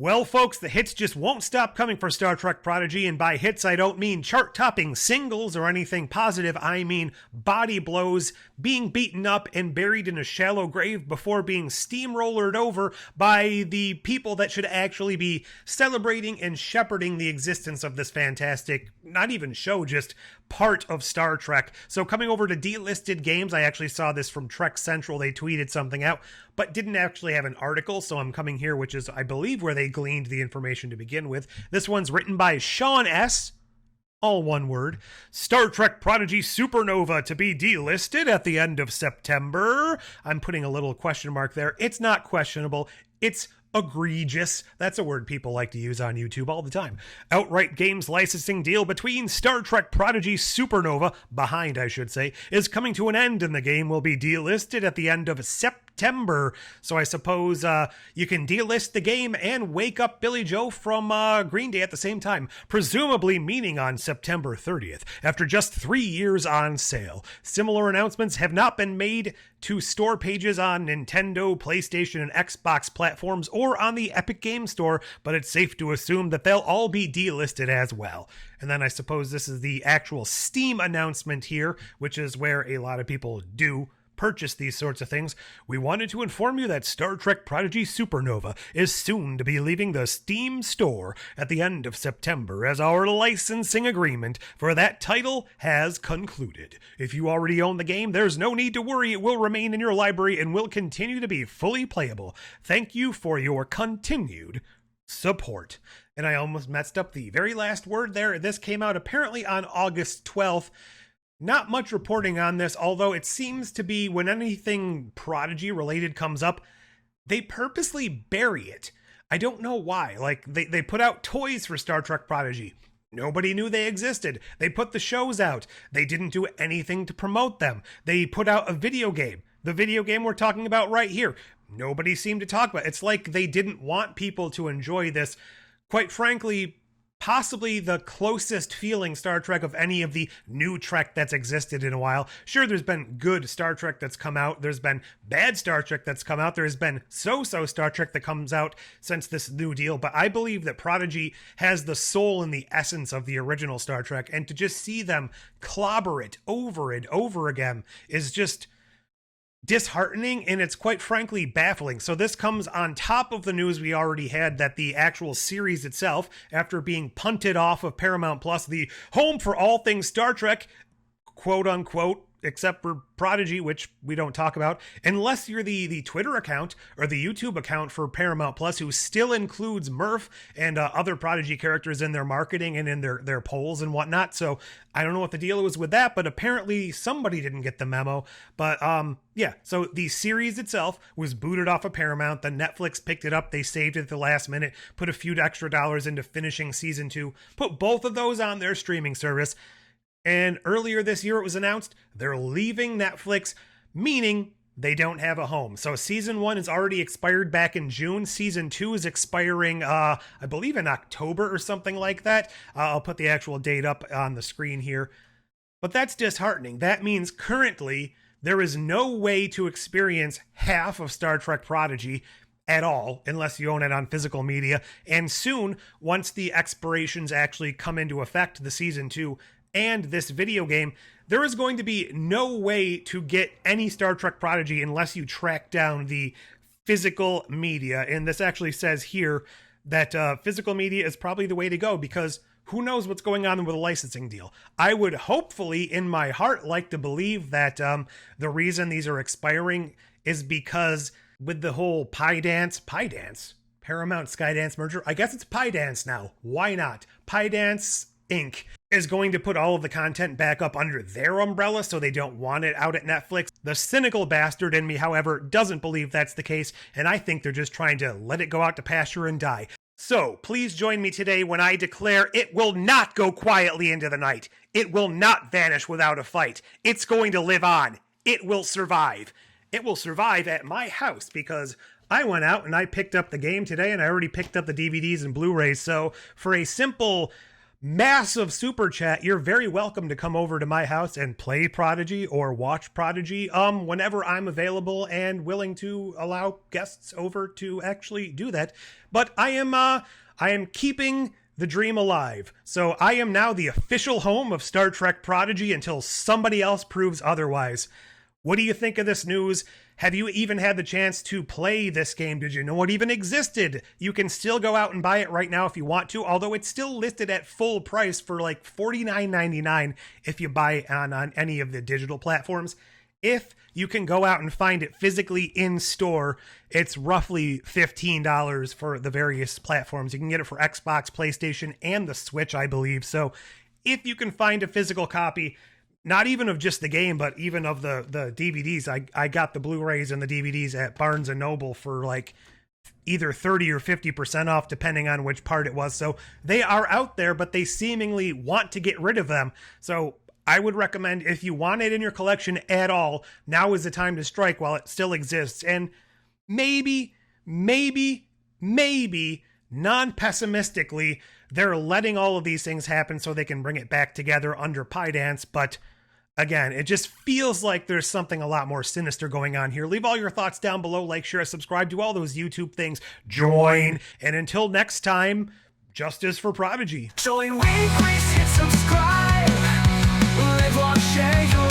Well, folks, the hits just won't stop coming for Star Trek Prodigy, and by hits I don't mean chart-topping singles or anything positive. I mean body blows, being beaten up and buried in a shallow grave before being steamrollered over by the people that should actually be celebrating and shepherding the existence of this fantastic, not even show, just part of Star Trek. So coming over to delisted games, I actually saw this from Trek Central. They tweeted something out, but didn't actually have an article, so I'm coming here, which is, I believe, where they gleaned the information to begin with. This one's written by Sean S., all one word. Star Trek Prodigy Supernova to be delisted at the end of September. I'm putting a little question mark there. It's not questionable. It's egregious. That's a word people like to use on YouTube all the time. Outright Games licensing deal between Star Trek Prodigy Supernova, is coming to an end, and the game will be delisted at the end of September. So I suppose you can delist the game and wake up Billy Joe from Green Day at the same time, presumably meaning on September 30th, after just 3 years on sale. Similar announcements have not been made to store pages on Nintendo, PlayStation, and Xbox platforms or on the Epic Game Store, but it's safe to assume that they'll all be delisted as well. And then I suppose this is the actual Steam announcement here, which is where a lot of people do purchase these sorts of things. We wanted to inform you that Star Trek Prodigy Supernova is soon to be leaving the Steam store at the end of September, as our licensing agreement for that title has concluded. If you already own the game, there's no need to worry. It will remain in your library and will continue to be fully playable. Thank you for your continued support. And I almost messed up the very last word there. This came out apparently on August 12th. Not much reporting on this, although it seems to be when anything Prodigy related comes up, they purposely bury it. I don't know why. Like, they put out toys for Star Trek Prodigy. Nobody knew they existed. They put the shows out. They didn't do anything to promote them. They put out a video game. The video game we're talking about right here. Nobody seemed to talk about it. It's like they didn't want people to enjoy this, quite frankly, possibly the closest feeling Star Trek of any of the new Trek that's existed in a while. Sure, there's been good Star Trek that's come out. There's been bad Star Trek that's come out. There's been so-so Star Trek that comes out since this new deal. But I believe that Prodigy has the soul and the essence of the original Star Trek. And to just see them clobber it over and over again is just disheartening, and it's quite frankly baffling. So this comes on top of the news we already had that the actual series itself, after being punted off of Paramount Plus, the home for all things Star Trek, quote unquote, except for Prodigy, which we don't talk about, unless you're the Twitter account or the YouTube account for Paramount Plus, who still includes Murph and other Prodigy characters in their marketing and in their polls and whatnot. So I don't know what the deal was with that, but apparently somebody didn't get the memo. But yeah, so the series itself was booted off of Paramount. Then Netflix picked it up. They saved it at the last minute, put a few extra dollars into finishing season 2, put both of those on their streaming service. And earlier this year, it was announced they're leaving Netflix, meaning they don't have a home. So season 1 is already expired back in June. Season 2 is expiring, I believe, in October or something like that. I'll put the actual date up on the screen here. But that's disheartening. That means currently there is no way to experience half of Star Trek Prodigy at all, unless you own it on physical media. And soon, once the expirations actually come into effect, the season 2 and this video game, there is going to be no way to get any Star Trek Prodigy unless you track down the physical media. And this actually says here that physical media is probably the way to go, because who knows what's going on with a licensing deal. I would hopefully, in my heart, like to believe that the reason these are expiring is because with the whole Paramount Skydance merger, I guess it's Dance now. Why not? Dance Inc. is going to put all of the content back up under their umbrella, so they don't want it out at Netflix. The cynical bastard in me, however, doesn't believe that's the case, and I think they're just trying to let it go out to pasture and die. So, please join me today when I declare it will not go quietly into the night. It will not vanish without a fight. It's going to live on. It will survive. It will survive at my house, because I went out and I picked up the game today, and I already picked up the DVDs and Blu-rays, so for a simple massive super chat. You're very welcome to come over to my house and play Prodigy or watch Prodigy whenever I'm available and willing to allow guests over to actually do that. But I am keeping the dream alive. So I am now the official home of Star Trek Prodigy until somebody else proves otherwise. What do you think of this news? Have you even had the chance to play this game? Did you know it even existed? You can still go out and buy it right now if you want to, although it's still listed at full price for like $49.99 if you buy it on any of the digital platforms. If you can go out and find it physically in store, it's roughly $15 for the various platforms. You can get it for Xbox, PlayStation, and the Switch, I believe. So if you can find a physical copy, not even of just the game, but even of the DVDs. I got the Blu-rays and the DVDs at Barnes & Noble for like either 30 or 50% off, depending on which part it was. So they are out there, but they seemingly want to get rid of them. So I would recommend, if you want it in your collection at all, now is the time to strike while it still exists. And maybe, non-pessimistically, they're letting all of these things happen so they can bring it back together under Pydance, but again, it just feels like there's something a lot more sinister going on here. Leave all your thoughts down below, like, share, subscribe, do all those YouTube things, join, and until next time, justice for Prodigy. Join, please hit subscribe, live, watch, share your